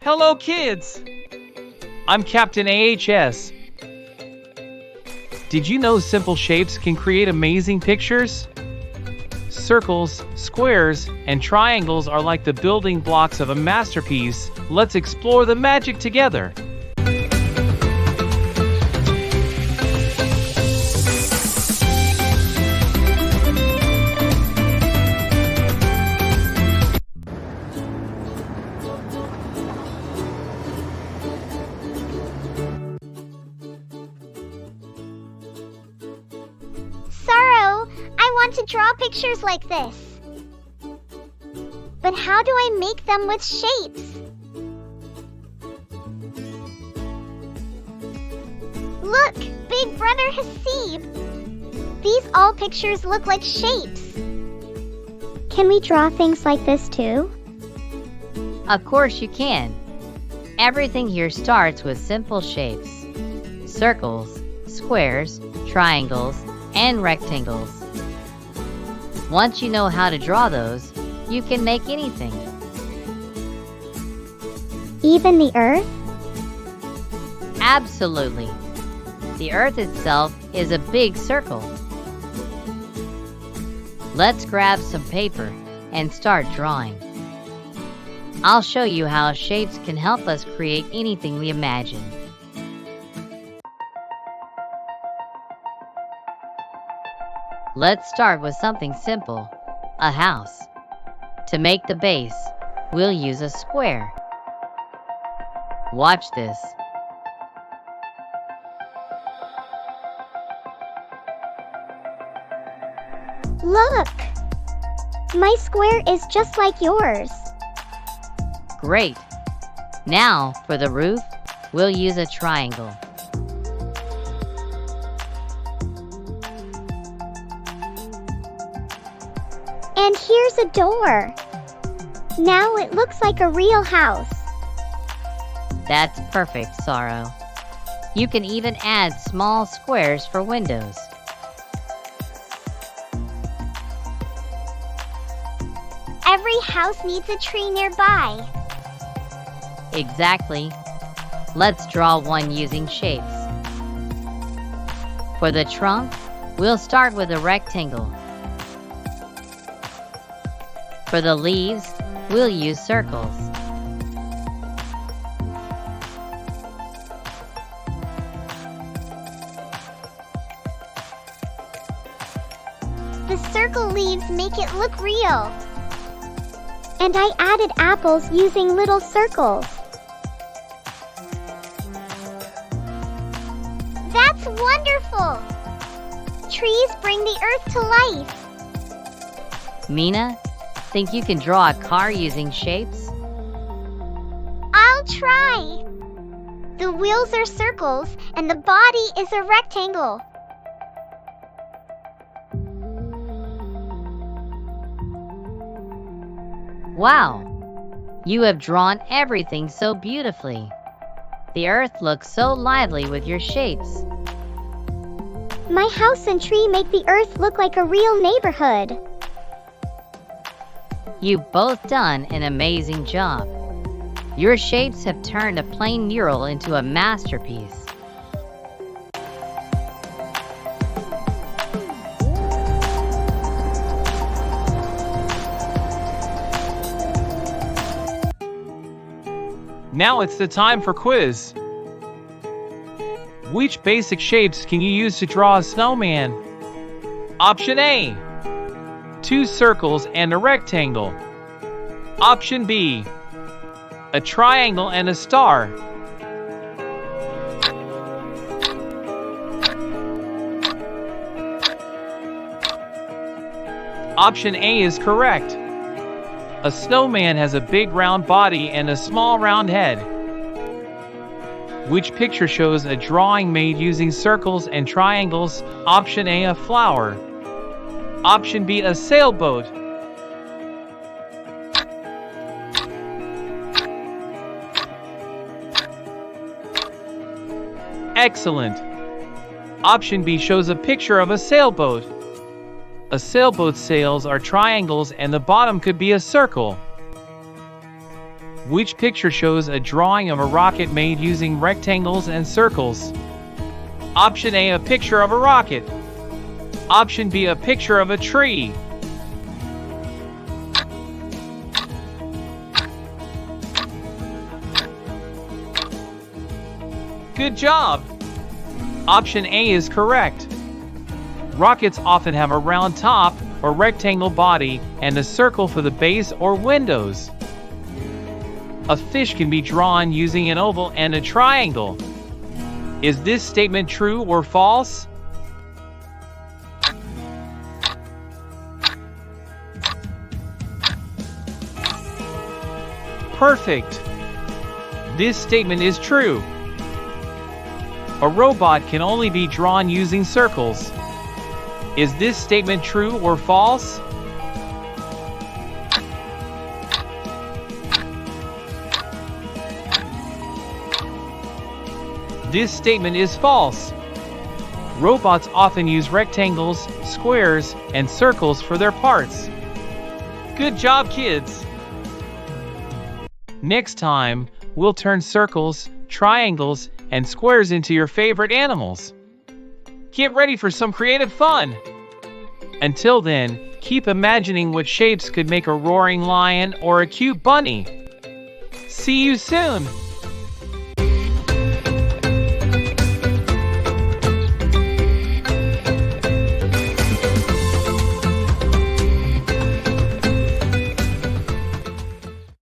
Hello, kids! I'm Captain AHS. Did you know simple shapes can create amazing pictures? Circles, squares, and triangles are like the building blocks of a masterpiece. Let's explore the magic together. Saro, I want to draw pictures like this. But how do I make them with shapes? Look, Big Brother Haseeb. These all pictures look like shapes. Can we draw things like this too? Of course you can. Everything here starts with simple shapes. Circles, squares, triangles, and rectangles. Once you know how to draw those, you can make anything. Even the earth? Absolutely. The earth itself is a big circle. Let's grab some paper and start drawing. I'll show you how shapes can help us create anything we imagine. Let's start with something simple, a house. To make the base, we'll use a square. Watch this. Look! My square is just like yours. Great. Now, for the roof, we'll use a triangle. And here's a door. Now it looks like a real house. That's perfect, Saro. You can even add small squares for windows. Every house needs a tree nearby. Exactly. Let's draw one using shapes. For the trunk, we'll start with a rectangle. For the leaves, we'll use circles. The circle leaves make it look real. And I added apples using little circles. That's wonderful! Trees bring the earth to life. Mina, think you can draw a car using shapes? I'll try. The wheels are circles and the body is a rectangle. Wow! You have drawn everything so beautifully. The earth looks so lively with your shapes. My house and tree make the earth look like a real neighborhood. You've both done an amazing job. Your shapes have turned a plain mural into a masterpiece. Now it's the time for quiz. Which basic shapes can you use to draw a snowman? Option A: 2 circles and a rectangle. Option B: a triangle and a star. Option A is correct. A snowman has a big round body and a small round head. Which picture shows a drawing made using circles and triangles? Option A: a flower. Option B: a sailboat. Excellent. Option B shows a picture of a sailboat. A sailboat's sails are triangles and the bottom could be a circle. Which picture shows a drawing of a rocket made using rectangles and circles? Option A, a picture of a rocket. Option B, a picture of a tree. Good job! Option A is correct. Rockets often have a round top or rectangle body and a circle for the base or windows. A fish can be drawn using an oval and a triangle. Is this statement true or false? Perfect! This statement is true. A robot can only be drawn using circles. Is this statement true or false? This statement is false. Robots often use rectangles, squares, and circles for their parts. Good job, kids! Next time, we'll turn circles, triangles, and squares into your favorite animals. Get ready for some creative fun! Until then, keep imagining what shapes could make a roaring lion or a cute bunny. See you soon!